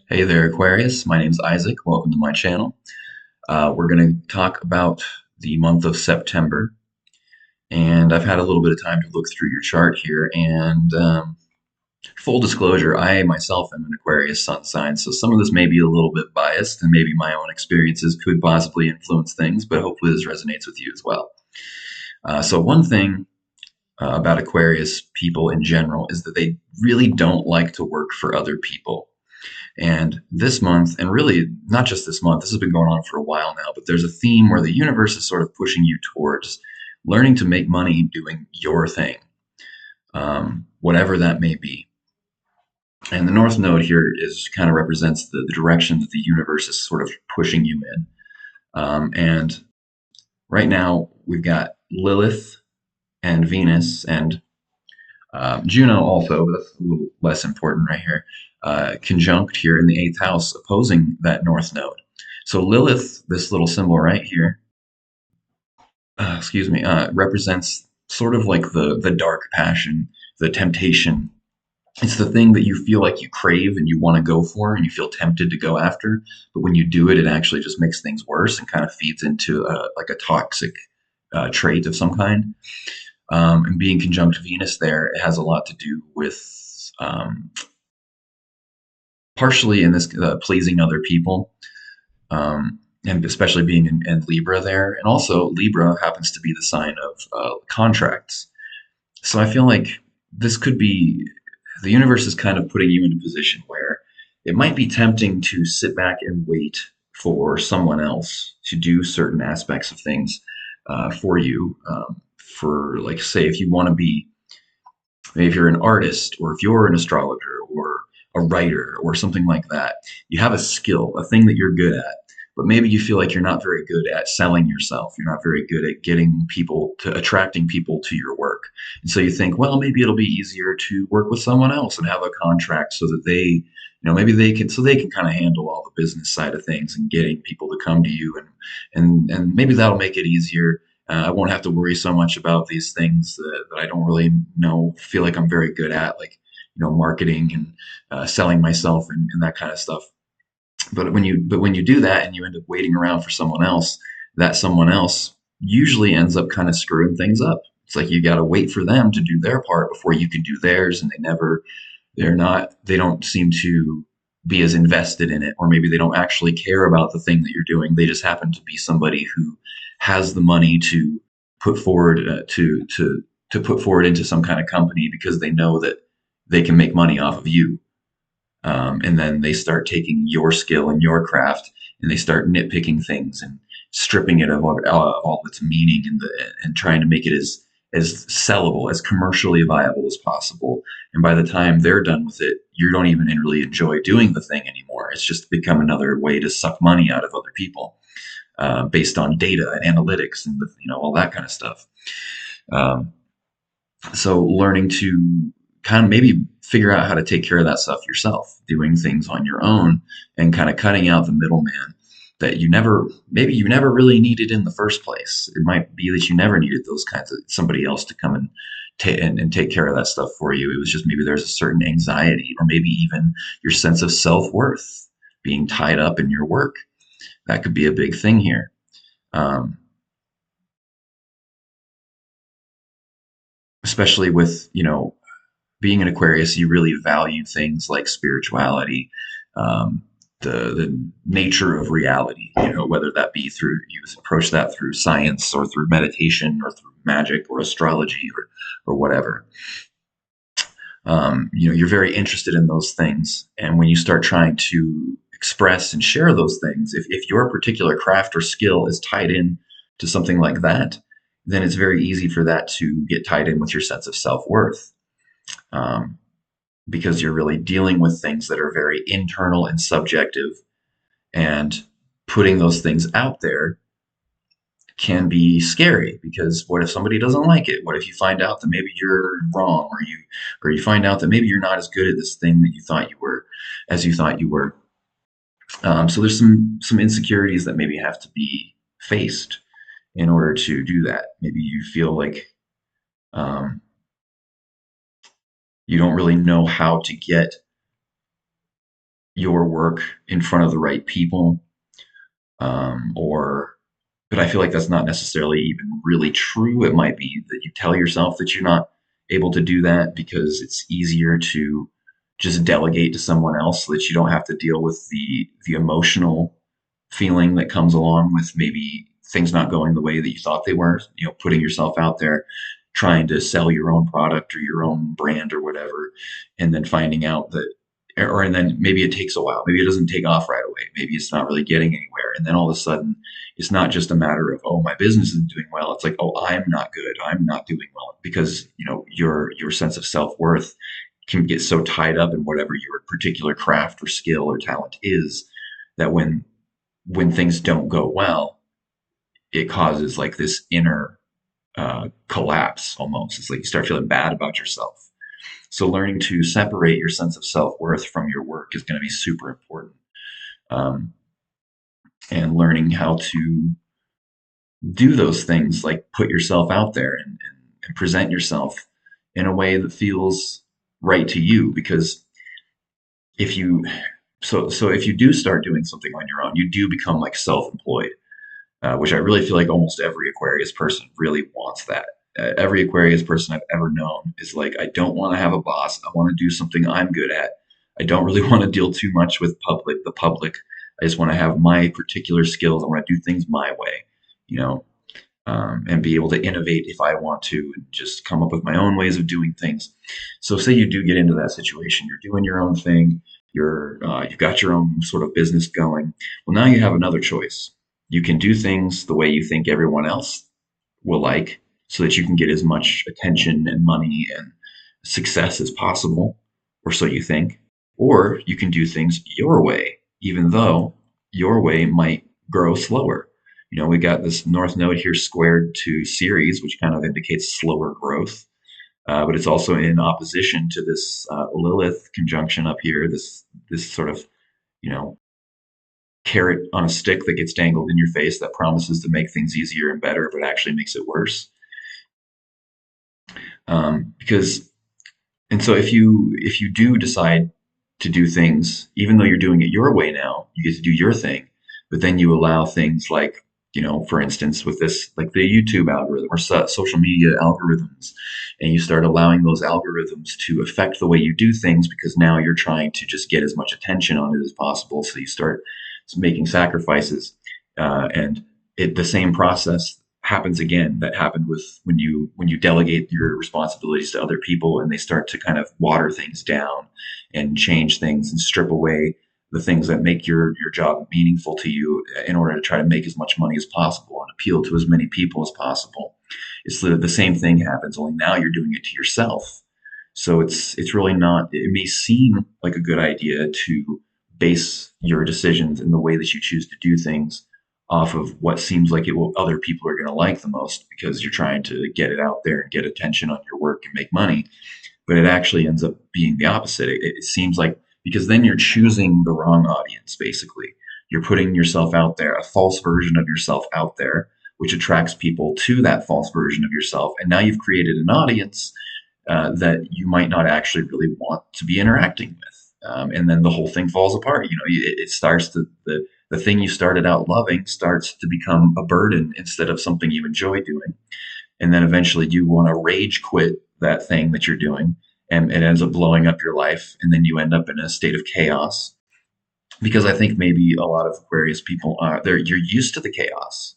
Hey there, Aquarius. My name's Isaac. Welcome to my channel. We're going to talk about the month of September, and I've had a little bit of time to look through your chart here. And full disclosure, I myself am an Aquarius sun sign, so some of this may be a little bit biased, and maybe my own experiences could possibly influence things, but hopefully this resonates with you as well. So, one thing about Aquarius people in general is that they really don't like to work for other people. And this month, and really not just this month, this has been going on for a while now, but there's a theme where the universe is sort of pushing you towards learning to make money doing your thing, whatever that may be. And the North Node here is kind of represents the direction that the universe is sort of pushing you in. And right now, we've got Lilith and Venus and Juno also, but that's a little less important right here, conjunct here in the eighth house, opposing that north node. So Lilith, this little symbol right here, excuse me, represents sort of like the dark passion, the temptation. It's the thing that you feel like you crave and you want to go for and you feel tempted to go after, but when you do it, it actually just makes things worse and kind of feeds into like a toxic trait of some kind. And being conjunct Venus there, it has a lot to do with partially in this pleasing other people, and especially being in Libra there. And also, Libra happens to be the sign of contracts. So I feel like this could be the universe is kind of putting you in a position where it might be tempting to sit back and wait for someone else to do certain aspects of things for you. For like, say, if you want to be, maybe if you're an artist or if you're an astrologer or a writer or something like that, you have a skill, a thing that you're good at, but maybe you feel like you're not very good at selling yourself. You're not very good at getting people to attracting people to your work. And so you think, well, maybe it'll be easier to work with someone else and have a contract so that maybe they can, so they can kind of handle all the business side of things and getting people to come to you. And maybe that'll make it easier. I won't have to worry so much about these things that I don't really feel like I'm very good at, like, marketing and selling myself and that kind of stuff. But when you do that and you end up waiting around for someone else, that someone else usually ends up kind of screwing things up. It's like you got to wait for them to do their part before you can do theirs, and they don't seem to be as invested in it, or maybe they don't actually care about the thing that you're doing. They just happen to be somebody who has the money to put forward to put forward into some kind of company because they know that they can make money off of you. And then they start taking your skill and your craft, and they start nitpicking things and stripping it of all its meaning, and trying to make it as sellable, as commercially viable as possible. And by the time they're done with it, you don't even really enjoy doing the thing anymore. It's just become another way to suck money out of other people, based on data and analytics and all that kind of stuff. Um, so learning to kind of maybe figure out how to take care of that stuff yourself, doing things on your own and kind of cutting out the middleman that maybe you never really needed in the first place. It might be that you never needed those kinds of somebody else to come and take care of that stuff for you. It was just maybe there's a certain anxiety, or maybe even your sense of self-worth being tied up in your work. That could be a big thing here. Um, Especially with, being an Aquarius, you really value things like spirituality, um, the nature of reality. Whether that be through you approach that through science or through meditation or through magic or astrology or whatever. You're very interested in those things, and when you start trying to express and share those things, if your particular craft or skill is tied in to something like that, then it's very easy for that to get tied in with your sense of self worth. Um, because you're really dealing with things that are very internal and subjective, and putting those things out there can be scary, because what if somebody doesn't like it? What if you find out that maybe you're wrong, or you find out that maybe you're not as good at this thing that you thought you were as you thought you were. So there's some insecurities that maybe have to be faced in order to do that. Maybe you feel like um, you don't really know how to get your work in front of the right people, or but I feel like that's not necessarily even really true. It might be that you tell yourself that you're not able to do that because it's easier to just delegate to someone else so that you don't have to deal with the emotional feeling that comes along with maybe things not going the way that you thought they were, putting yourself out there, trying to sell your own product or your own brand or whatever, and then finding out that, or and then maybe it takes a while. Maybe it doesn't take off right away. Maybe it's not really getting anywhere. And then all of a sudden, it's not just a matter of, oh, my business isn't doing well. It's like, oh, I'm not good. I'm not doing well because, your sense of self-worth can get so tied up in whatever your particular craft or skill or talent is that when things don't go well, it causes like this inner collapse almost. It's like you start feeling bad about yourself. So learning to separate your sense of self worth from your work is going to be super important. Um, and learning how to do those things, like put yourself out there and present yourself in a way that feels right to you. Because if you, so if you do start doing something on your own, you do become like self-employed, which I really feel like almost every Aquarius person really wants that. Every Aquarius person I've ever known is like, I don't want to have a boss. I want to do something I'm good at. I don't really want to deal too much with the public. I just want to have my particular skills. I want to do things my way, you know, and be able to innovate if I want to, and just come up with my own ways of doing things. So, say you do get into that situation, you're doing your own thing, you've got your own sort of business going. Well, now you have another choice. You can do things the way you think everyone else will like, so that you can get as much attention and money and success as possible, or so you think. Or you can do things your way, even though your way might grow slower. We got this North Node here squared to Ceres, which kind of indicates slower growth. But it's also in opposition to this Lilith conjunction up here, this sort of, you know, carrot on a stick that gets dangled in your face that promises to make things easier and better, but actually makes it worse. Because And so if you do decide to do things, even though you're doing it your way now, you get to do your thing, but then you allow things like, for instance, with this, like the YouTube algorithm or social media algorithms, and you start allowing those algorithms to affect the way you do things because now you're trying to just get as much attention on it as possible. So you start making sacrifices, and the same process happens again that happened with when you delegate your responsibilities to other people and they start to kind of water things down and change things and strip away the things that make your job meaningful to you in order to try to make as much money as possible and appeal to as many people as possible. It's the same thing happens, only now you're doing it to yourself. So it's really not, it may seem like a good idea to base your decisions in the way that you choose to do things off of what seems like it will other people are going to like the most because you're trying to get it out there and get attention on your work and make money. But it actually ends up being the opposite. It seems like, because then you're choosing the wrong audience, basically. You're putting yourself out there, a false version of yourself out there, which attracts people to that false version of yourself. And now you've created an audience that you might not actually really want to be interacting with. And then the whole thing falls apart. It starts the thing you started out loving starts to become a burden instead of something you enjoy doing. And then eventually you want to rage quit that thing that you're doing, and it ends up blowing up your life. And then you end up in a state of chaos, because I think maybe a lot of Aquarius people you're used to the chaos.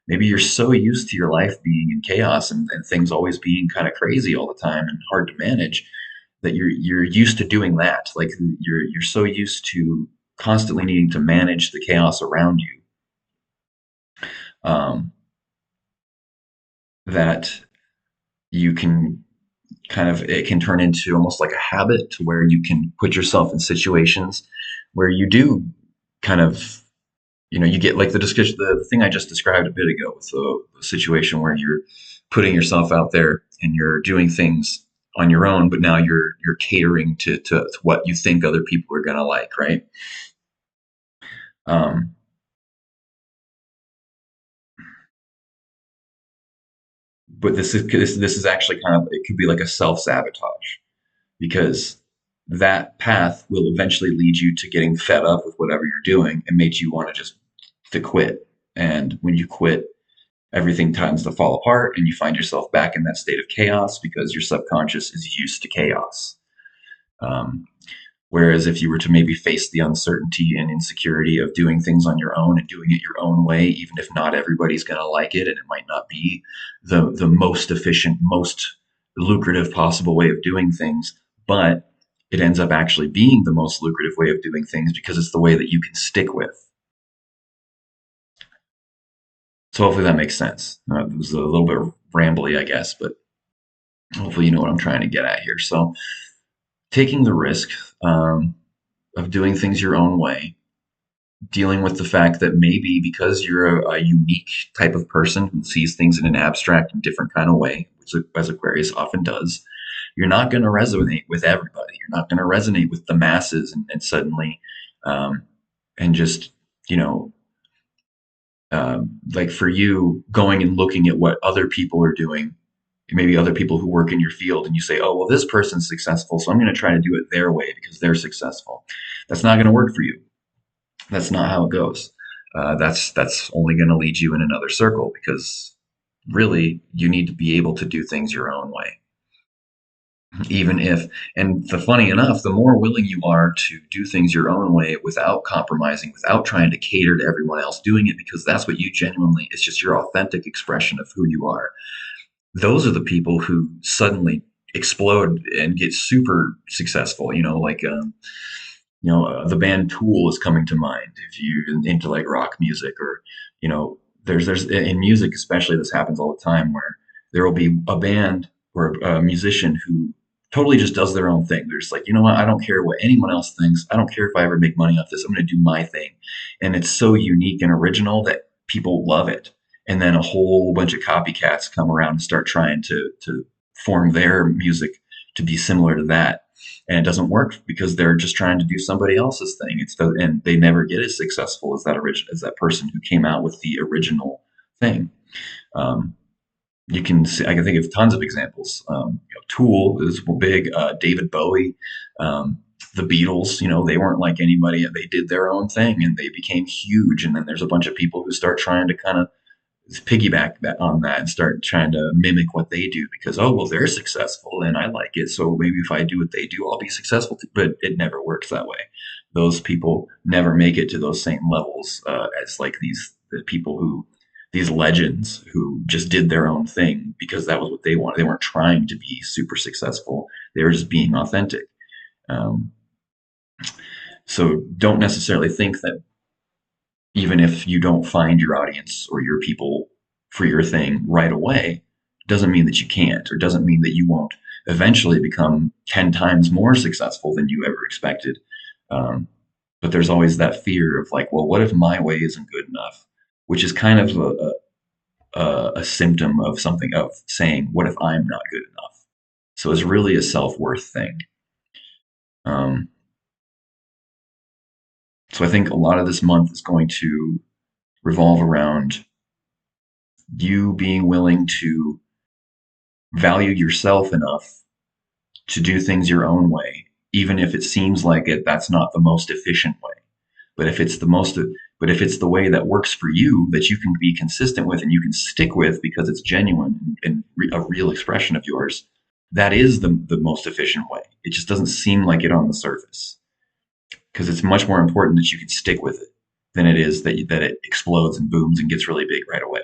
Maybe you're so used to your life being in chaos and things always being kind of crazy all the time and hard to manage, that you're used to doing that. Like you're so used to constantly needing to manage the chaos around you, um, that you can it can turn into almost like a habit to where you can put yourself in situations where you do kind of, you get like the thing I just described a bit ago with the situation where you're putting yourself out there and you're doing things on your own, but now you're catering to what you think other people are going to like, right? Um, but this is actually kind of, it could be like a self sabotage, because that path will eventually lead you to getting fed up with whatever you're doing and make you want to just to quit. And when you quit, everything tends to fall apart and you find yourself back in that state of chaos because your subconscious is used to chaos. Um, Whereas if you were to maybe face the uncertainty and insecurity of doing things on your own and doing it your own way, even if not everybody's going to like it and it might not be the most efficient, most lucrative possible way of doing things, but it ends up actually being the most lucrative way of doing things because it's the way that you can stick with. So hopefully that makes sense. It was a little bit rambly, I guess, but hopefully you know what I'm trying to get at here. So taking the risk um, of doing things your own way, dealing with the fact that maybe because you're a unique type of person who sees things in an abstract and different kind of way, which as Aquarius often does, you're not going to resonate with everybody. You're not going to resonate with the masses, and suddenly, um, and just you know, like for you, going and looking at what other people are doing, maybe other people who work in your field, and you say, oh well, this person's successful, so I'm going to try to do it their way because they're successful. That's not going to work for you. That's not how it goes. That's only going to lead you in another circle because really you need to be able to do things your own way. Even if, and the funny enough, the more willing you are to do things your own way without compromising, without trying to cater to everyone else doing it, because that's what you genuinely, it's just your authentic expression of who you are. Those are the people who suddenly explode and get super successful. The band Tool is coming to mind if you're into like rock music or, there's in music especially this happens all the time where there will be a band or a musician who totally just does their own thing. They're just like, you know what, I don't care what anyone else thinks. I don't care if I ever make money off this. I'm going to do my thing, and it's so unique and original that people love it. And then a whole bunch of copycats come around and start trying to form their music to be similar to that, and it doesn't work because they're just trying to do somebody else's thing. And they never get as successful as that person who came out with the original thing. Um, you can see, I can think of tons of examples. Tool is big. David Bowie, the Beatles. They weren't like anybody. They did their own thing and they became huge. And then there's a bunch of people who start trying to kind of piggyback on that and start trying to mimic what they do because oh well they're successful and I like it, so maybe if I do what they do I'll be successful too. But it never works that way. Those people never make it to those same levels as like the people who these legends who just did their own thing because that was what they wanted. They weren't trying to be super successful, they were just being authentic. um, so don't necessarily think that even if you don't find your audience or your people for your thing right away, doesn't mean that you can't, or doesn't mean that you won't eventually become 10 times more successful than you ever expected. Um, but there's always that fear of like, well, what if my way isn't good enough? Which is kind of a symptom of something of saying, what if I'm not good enough? So it's really a self worth thing. Um, so I think a lot of this month is going to revolve around you being willing to value yourself enough to do things your own way, even if it seems like that's not the most efficient way. But if it's the most, but if it's the way that works for you, that you can be consistent with and you can stick with because it's genuine and a real expression of yours, that is the most efficient way. It just doesn't seem like it on the surface because it's much more important that you can stick with it than it is that it explodes and booms and gets really big right away.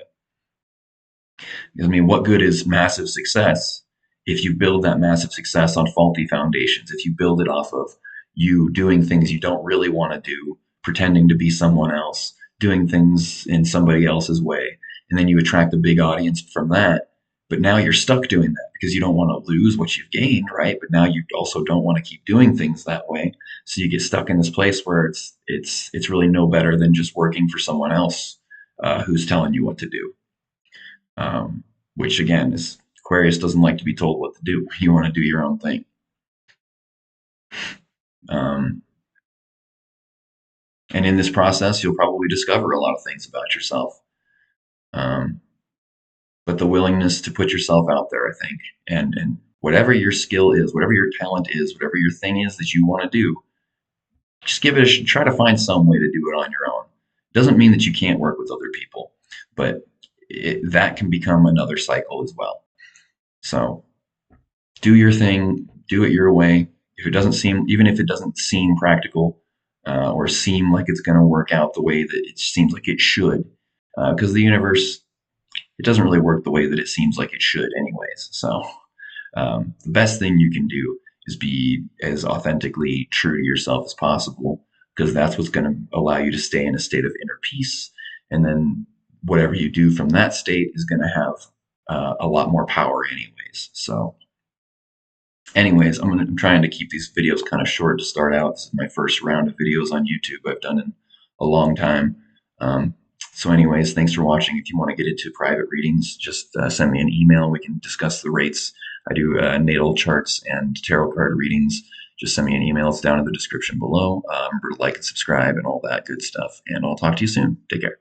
I mean, what good is massive success if you build that massive success on faulty foundations? If you build it off of you doing things you don't really want to do, pretending to be someone else, doing things in somebody else's way, and then you attract a big audience from that. But now you're stuck doing that because you don't want to lose what you've gained, right? But now you also don't want to keep doing things that way. So you get stuck in this place where it's really no better than just working for someone else who's telling you what to do. um, which again is Aquarius doesn't like to be told what to do. You want to do your own thing. Um, and in this process, you'll probably discover a lot of things about yourself. Um, but the willingness to put yourself out there, I think, and whatever your skill is, whatever your talent is, whatever your thing is that you want to do, just give it try to find some way to do it on your own. Doesn't mean that you can't work with other people, but that can become another cycle as well. So do your thing, do it your way. If it doesn't seem, even if it doesn't seem practical, or seem like it's going to work out the way that it seems like it should, because the universe, it doesn't really work the way that it seems like it should, anyways. So the best thing you can do is be as authentically true to yourself as possible, because that's what's going to allow you to stay in a state of inner peace. And then whatever you do from that state is going to have a lot more power, anyways. So, anyways, I'm trying to keep these videos kind of short to start out. This is my first round of videos on YouTube I've done in a long time. Um, so, anyways, thanks for watching. If you want to get into private readings, just send me an email. We can discuss the rates. I do natal charts and tarot card readings. Just send me an email. It's down in the description below. Remember to like and subscribe and all that good stuff. And I'll talk to you soon. Take care.